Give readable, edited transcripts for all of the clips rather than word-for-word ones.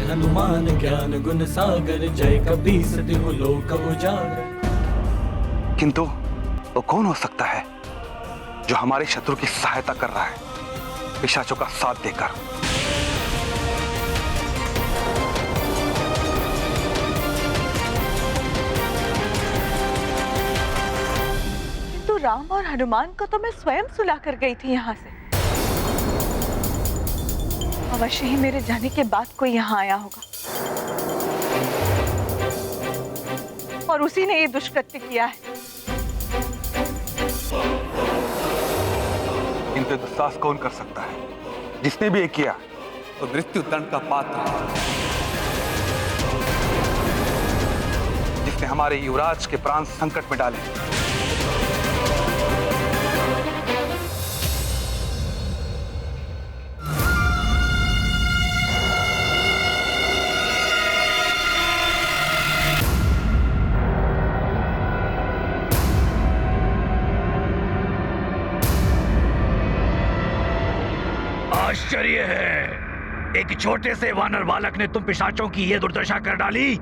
हनुमान ज्ञान गुण सागर, जय कपीस तिहु लोक उजागर। किंतु वो कौन हो सकता है जो हमारे शत्रु की सहायता कर रहा है पिशाचों का साथ देकर? किंतु राम और हनुमान को तो मैं स्वयं सुला कर गई थी यहाँ से। अवश्य ही मेरे जाने के बाद कोई यहाँ आया होगा और उसी ने ये दुष्कृत्य किया है। इनके दुस्साहस कौन कर सकता है? जिसने भी ये किया तो मृत्यु दंड का पात्र है। जिसने हमारे युवराज के प्राण संकट में डाले। आश्चर्य है, एक छोटे से वानर बालक ने तुम पिशाचों की ये दुर्दशा कर डाली,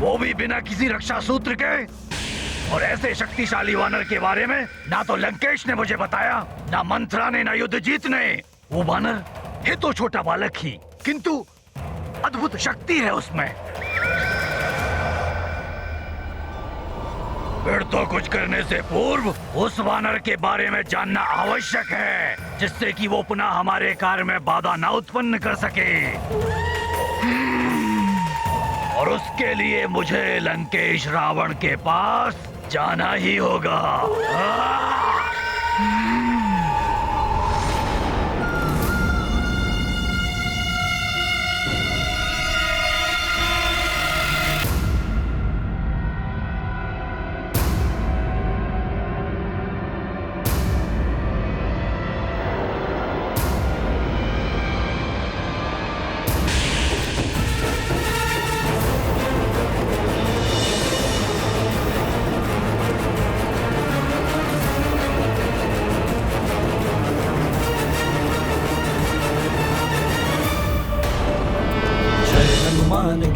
वो भी बिना किसी रक्षा सूत्र के। और ऐसे शक्तिशाली वानर के बारे में ना तो लंकेश ने मुझे बताया, ना मंथरा ने, ना युद्धजीत ने। वो वानर है तो छोटा बालक ही, किंतु अद्भुत शक्ति है उसमें। फिर तो कुछ करने से पूर्व उस वानर के बारे में जानना आवश्यक है, जिससे कि वो पुनः हमारे कार्य में बाधा न उत्पन्न कर सके। और उसके लिए मुझे लंकेश रावण के पास जाना ही होगा।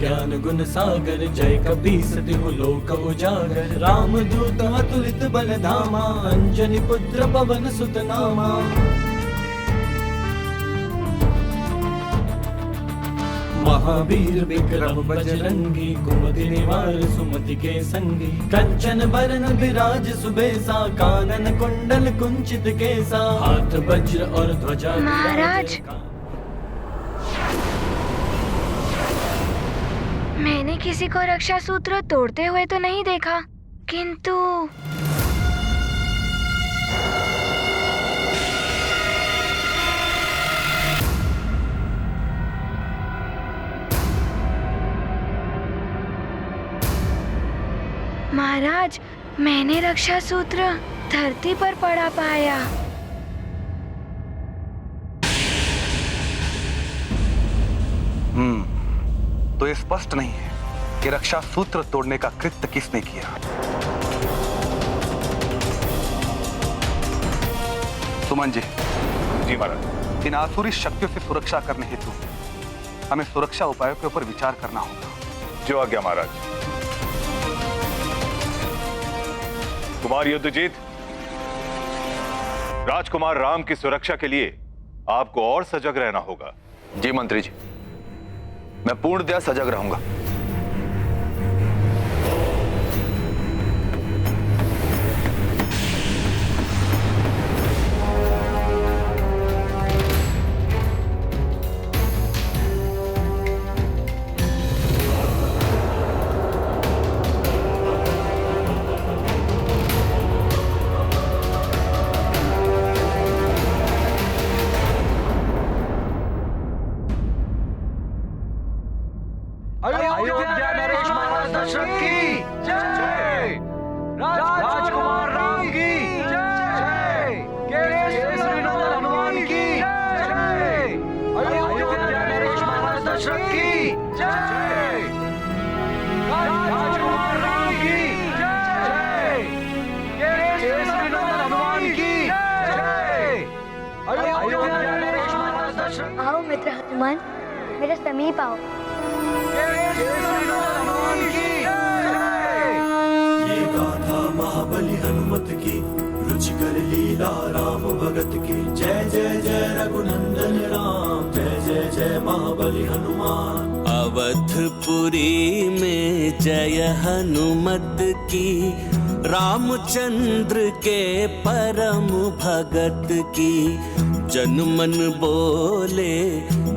ज्ञान गुण सागर, जय कपीस तिहु लोक उजागर। राम दूत अतुलित बल धामा, अंजनी पुत्र पवन सुत नामा। महावीर विक्रम बजरंगी, कुमति निवार सुमति के संगी। कंचन बरन विराज सुबेसा, कानन कुंडल कुंचित केसा। हाथ वज्र और ध्वजा महाराज, मैंने किसी को रक्षा सूत्र तोड़ते हुए तो नहीं देखा, किंतु महाराज, मैंने रक्षा सूत्र धरती पर पड़ा पाया। तो ये स्पष्ट नहीं है कि रक्षा सूत्र तोड़ने का कृत्य किसने किया। सुमन जी। जी महाराज। इन आसुरी शक्तियों से सुरक्षा करने हेतु हमें सुरक्षा उपायों के ऊपर विचार करना होगा। जो आज्ञा महाराज। कुमार युद्धजीत, राजकुमार राम की सुरक्षा के लिए आपको और सजग रहना होगा। जी मंत्री जी, मैं पूर्णतया सजग रहूंगा। आओ मित्र हनुमान, मेरे समीप आओ। ये गाथा महाबली हनुमत की, रुचिकर लीला राम भगत की। जय जय जय रघुनंदन राम, जय जय जय महाबली हनुमान। अवधपुरी में जय हनुमत की, रामचंद्र के परम भगत की। जन मन बोले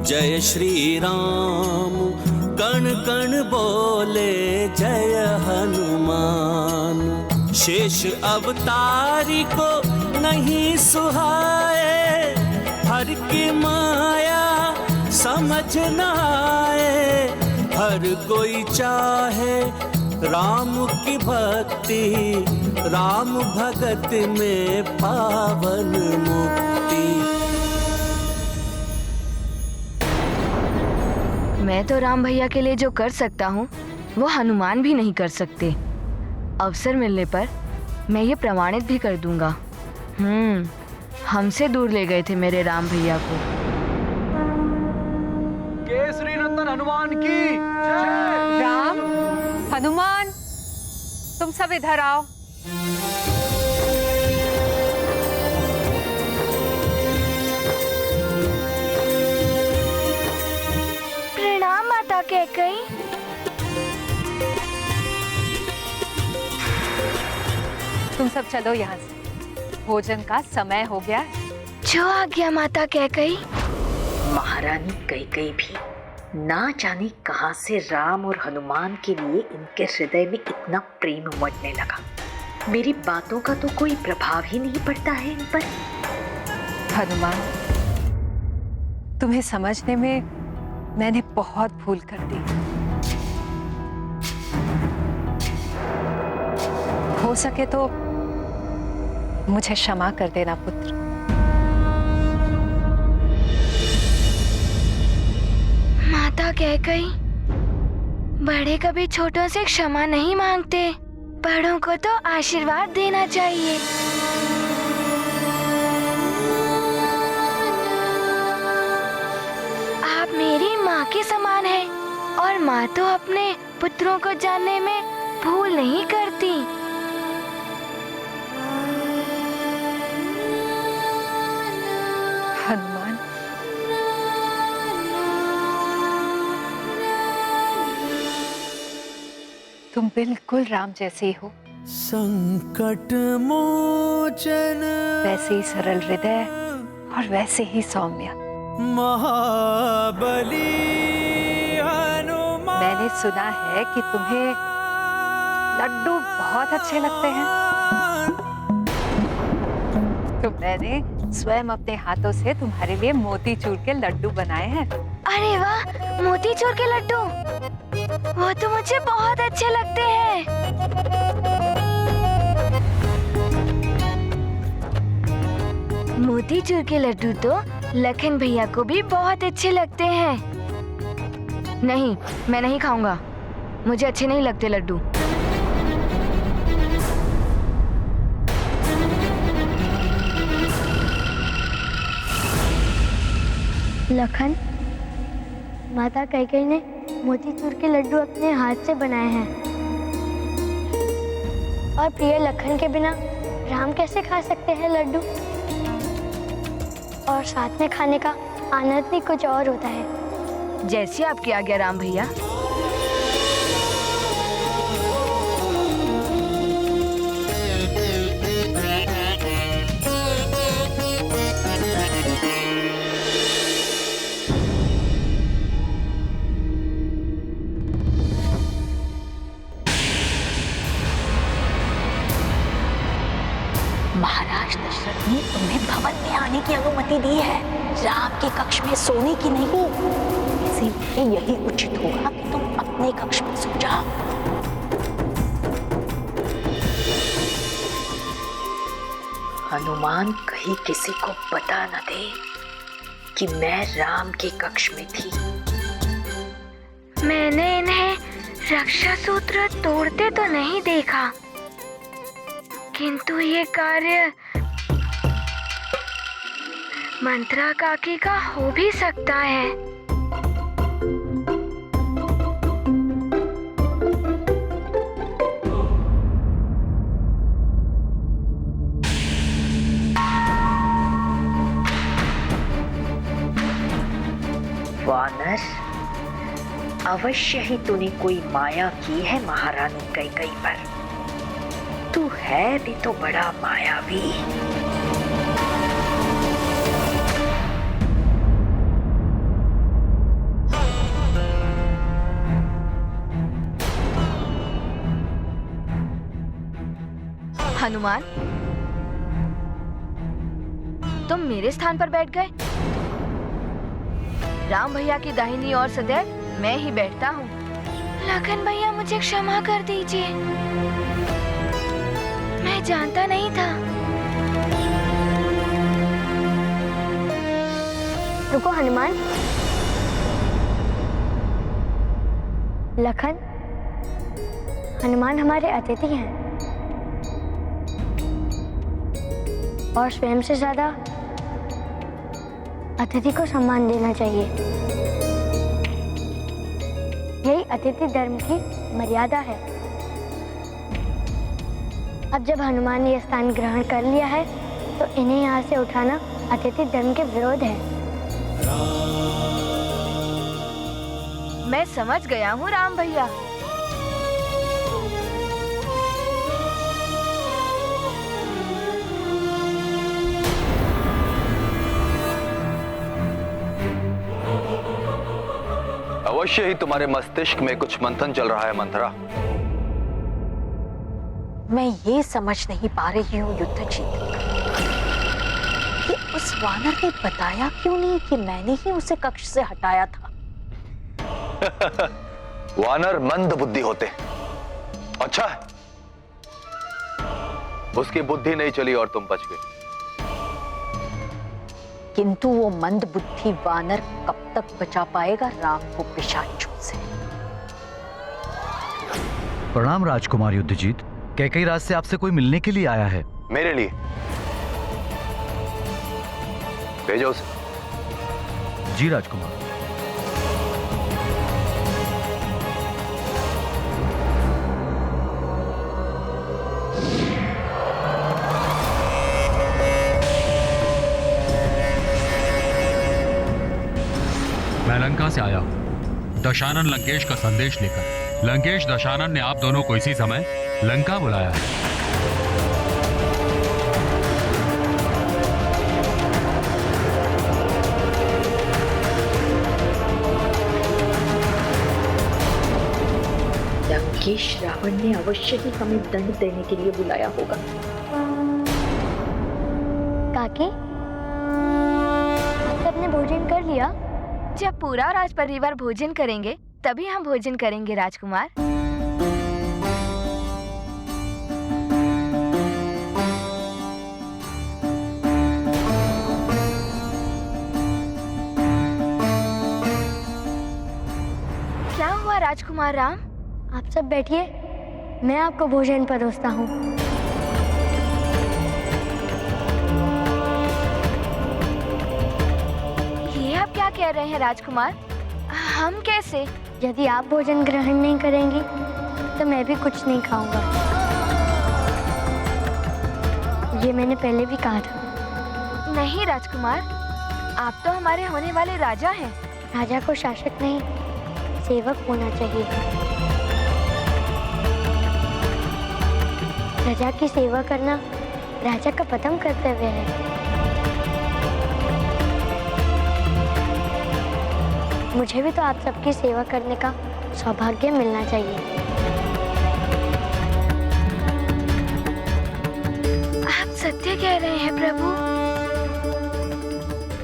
जय श्री राम, कण कण बोले जय हनुमान। शेष अवतारी को नहीं सुहाए, हर की माया समझ न आए। हर कोई चाहे राम की भक्ति, राम भगत में पावन मुक्ति। मैं तो राम भैया के लिए जो कर सकता हूँ वो हनुमान भी नहीं कर सकते। अवसर मिलने पर मैं ये प्रमाणित भी कर दूंगा। हमसे दूर ले गए थे मेरे राम भैया को। केसरी नंदन हनुमान की जय। राम, हनुमान, तुम सब इधर आओ। प्रणाम माता कैकेयी। तुम सब चलो यहाँ से, भोजन का समय हो गया है। जो आज्ञा माता कैकेयी। महारानी कैकेयी भी ना जाने कहां से राम और हनुमान के लिए इनके हृदय में इतना प्रेम उमड़ने लगा। मेरी बातों का तो कोई प्रभाव ही नहीं पड़ता है इन पर। हनुमान, तुम्हें समझने में मैंने बहुत भूल कर दी। हो सके तो मुझे क्षमा कर देना पुत्र। माता कैकेयी, बड़े कभी छोटों से क्षमा नहीं मांगते, बड़ों को तो आशीर्वाद देना चाहिए। आप मेरी माँ के समान हैं और माँ तो अपने पुत्रों को जानने में भूल नहीं करती। हनुमान, तुम बिल्कुल राम जैसे ही हो। संकट मोचन वैसे ही सरल हृदय और वैसे ही सौम्य। महाबली हनुमान। मैंने सुना है कि तुम्हें लड्डू बहुत अच्छे लगते हैं, तो मैंने स्वयं अपने हाथों से तुम्हारे लिए मोतीचूर के लड्डू बनाए हैं। अरे वाह, मोतीचूर के लड्डू, वो तो मुझे बहुत अच्छे लगते हैं। मोतीचूर के लड्डू तो लखन भैया को भी बहुत अच्छे लगते हैं। नहीं, मैं नहीं खाऊंगा, मुझे अच्छे नहीं लगते लड्डू। लखन, माता कैकेयी ने मोतीचूर के लड्डू अपने हाथ से बनाए हैं, और प्रिय लखन के बिना राम कैसे खा सकते हैं लड्डू? और साथ में खाने का आनंद भी कुछ और होता है। जैसी आपकी आज्ञा राम भैया। महाराज दशरथ ने तुम्हें भवन में आने की अनुमति दी है, राम के कक्ष में सोने की नहीं। इसीलिए यही उचित होगा कि तुम अपने कक्ष में सो जाओ। हनुमान कहीं किसी को पता न दे कि मैं राम के कक्ष में थी। मैंने इन्हें रक्षा सूत्र तोड़ते तो नहीं देखा, किंतु ये कार्य मंत्रा काकी का हो भी सकता है। अवश्य ही तूने कोई माया की है महारानी कैकई पर। तू है भी तो बड़ा मायावी। हनुमान, तुम मेरे स्थान पर बैठ गए। राम भैया की दाहिनी ओर सदैव मैं ही बैठता हूँ। लखन भैया, मुझे क्षमा कर दीजिए, मैं जानता नहीं था। रुको हनुमान। लखन, हनुमान हमारे अतिथि हैं और स्वयं से ज्यादा अतिथि को सम्मान देना चाहिए। यही अतिथि धर्म की मर्यादा है। अब जब हनुमान ने यह स्थान ग्रहण कर लिया है तो इन्हें यहाँ से उठाना अतिथि धर्म के विरोध है। मैं समझ गया हूँ राम भैया। अवश्य ही तुम्हारे मस्तिष्क में कुछ मंथन चल रहा है मंथरा। मैं ये समझ नहीं पा रही हूँ युद्धजीत कि उस वानर ने बताया क्यों नहीं कि मैंने ही उसे कक्ष से हटाया था। वानर मंद बुद्धि होते। अच्छा है, उसकी बुद्धि नहीं चली और तुम बच गए। किंतु वो मंद बुद्धि वानर कब तक बचा पाएगा राम को पिशाचों से। प्रणाम राजकुमार युद्धजीत। कैकई राज से आपसे कोई मिलने के लिए आया है। मेरे लिए भेजो उसे। जी राजकुमार। मैं लंका से आया हूँ दशानन लंकेश का संदेश लेकर। लंकेश दशानन ने आप दोनों को इसी समय लंका बुलाया है। लंकेश रावण ने अवश्य ही हमें दंड देने के लिए बुलाया होगा। काकी, सबने भोजन कर लिया? जब पूरा राज परिवार भोजन करेंगे तभी हम भोजन करेंगे राजकुमार। क्या हुआ राजकुमार राम? आप सब बैठिए, मैं आपको भोजन परोसता हूँ। ये आप क्या कह रहे हैं राजकुमार? हम कैसे? यदि आप भोजन ग्रहण नहीं करेंगी तो मैं भी कुछ नहीं खाऊंगा। ये मैंने पहले भी कहा था। नहीं राजकुमार, आप तो हमारे होने वाले राजा हैं। राजा को शासक नहीं, सेवक होना चाहिए। प्रजा की सेवा करना राजा का प्रथम कर्तव्य है। मुझे भी तो आप सबकी सेवा करने का सौभाग्य मिलना चाहिए। आप सत्य कह रहे हैं प्रभु।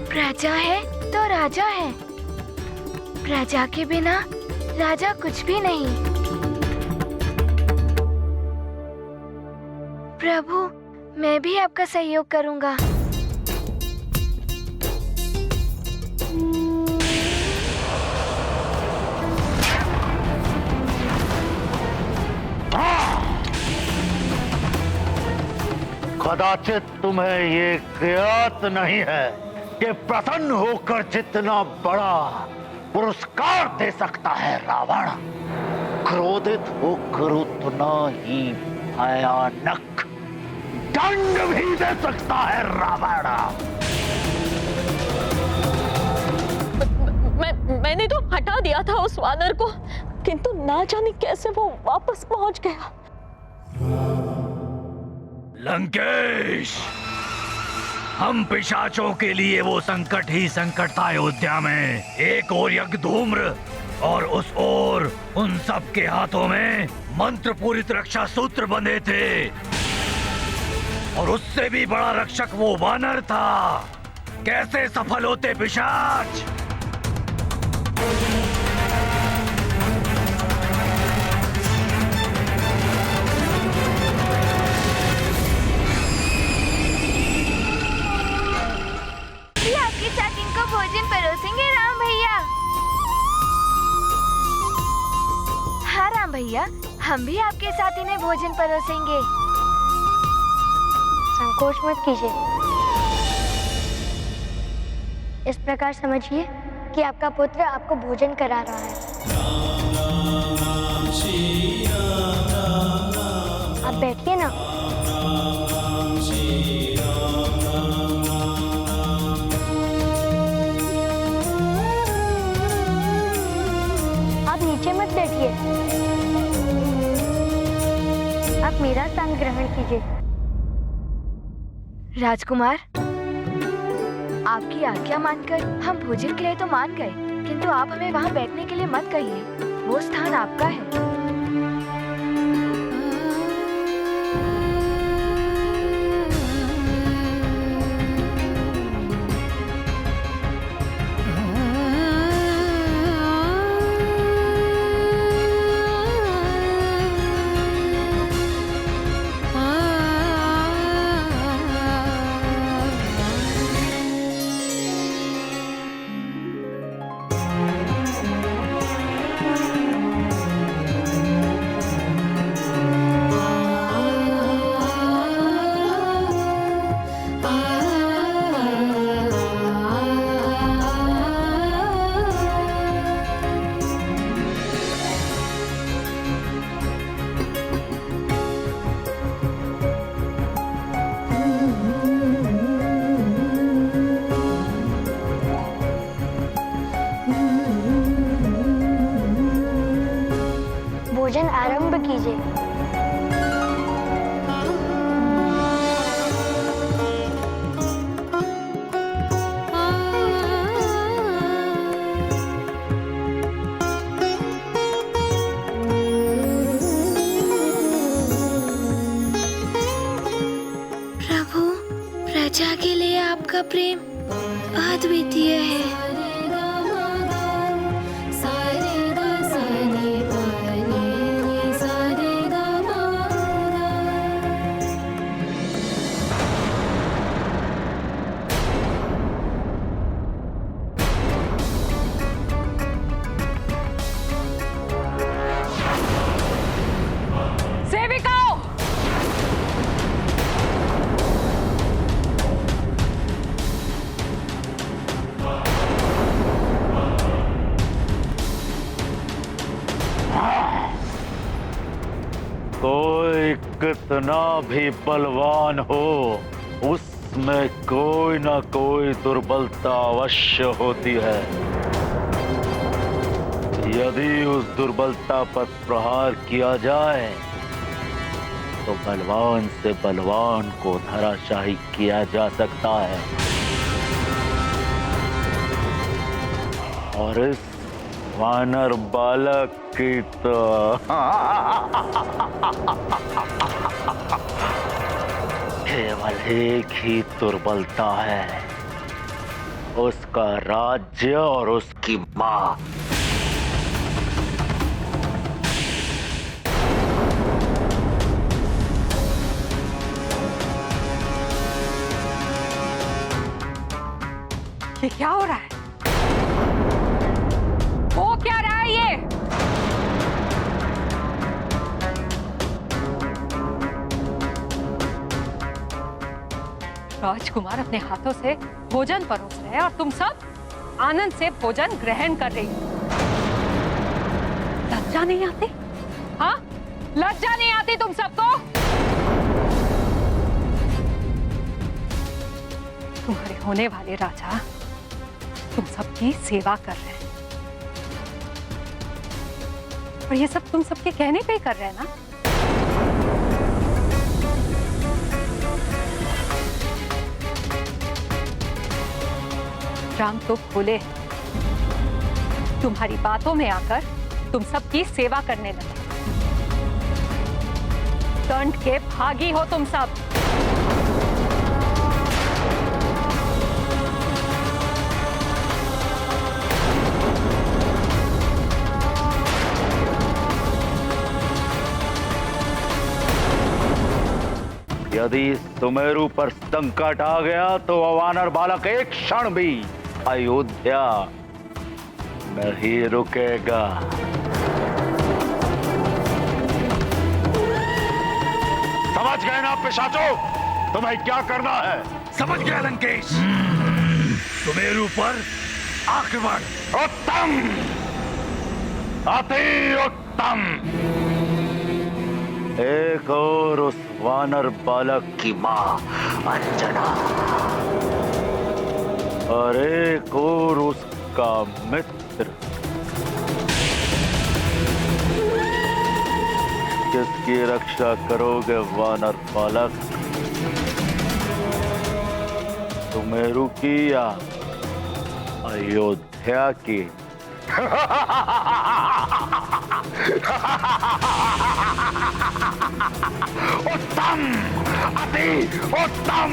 प्रजा है तो राजा है, प्रजा के बिना राजा कुछ भी नहीं। प्रभु, मैं भी आपका सहयोग करूंगा। कदाचित तुम्हें ये ज्ञात नहीं है कि प्रसन्न होकर जितना बड़ा पुरस्कार दे सकता है रावण, क्रोधित होकर उतना ही भयानक दंड भी दे सकता है रावण। मैंने तो हटा दिया था उस वानर को, किंतु ना जाने कैसे वो वापस पहुंच गया। लंकेश, हम पिशाचों के लिए वो संकट ही संकट था अयोध्या में। एक ओर यज्ञ धूम्र और उस ओर उन सब के हाथों में मंत्र पूरित रक्षा सूत्र बंधे थे, और उससे भी बड़ा रक्षक वो वानर था। कैसे सफल होते पिशाच? आपकी चाची को भोजन परोसेंगे राम भैया। हाँ राम भैया, हम भी आपके साथ इन्हें भोजन परोसेंगे। संकोच मत कीजिए। इस प्रकार समझिए कि आपका पुत्र आपको भोजन करा रहा है। आप बैठिए ना। आप नीचे मत बैठिए, आप मेरा स्थान ग्रहण कीजिए। राजकुमार, आपकी आज्ञा मानकर हम भोजन के लिए तो मान गए, किंतु आप हमें वहाँ बैठने के लिए मत कहिए। वो स्थान आपका है। भोजन आरंभ कीजिए। प्रभु, प्रजा के लिए आपका प्रेम अद्वितीय है। कोई कितना भी बलवान हो, उसमें कोई ना कोई दुर्बलता अवश्य होती है। यदि उस दुर्बलता पर प्रहार किया जाए तो बलवान से बलवान को धराशायी किया जा सकता है। और इस वानर बालक की तो केवल एक ही दुर्बलता है, उसका राज्य और उसकी माँ। ये क्या हो रहा है? हो क्या रहा है ये? राजकुमार अपने हाथों से भोजन परोस रहे हैं और तुम सब आनंद से भोजन ग्रहण कर रही हो। लज्जा नहीं आती? हाँ, लज्जा नहीं आती तुम सबको? तुम्हारे होने वाले राजा तुम सबकी सेवा कर रहे हैं। और ये सब तुम सबके कहने पे ही कर रहे हैं ना? राम तो भोले हैं। तुम्हारी बातों में आकर तुम सबकी सेवा करने लगे। दंड के भागी हो तुम सब। यदि सुमेरु पर संकट आ गया तो वानर बालक एक क्षण भी अयोध्या नहीं रुकेगा। समझ गए ना पिशाचों, तुम्हें क्या करना है? समझ गया लंकेश। सुमेरु पर आक्रमण। उत्तम, अति उत्तम। एक और उस वानर बालक की मां अंजना और एक और उसका मित्र। किसकी रक्षा करोगे वानर बालक? सुमेरु की या अयोध्या की? उत्तम, अति उत्तम।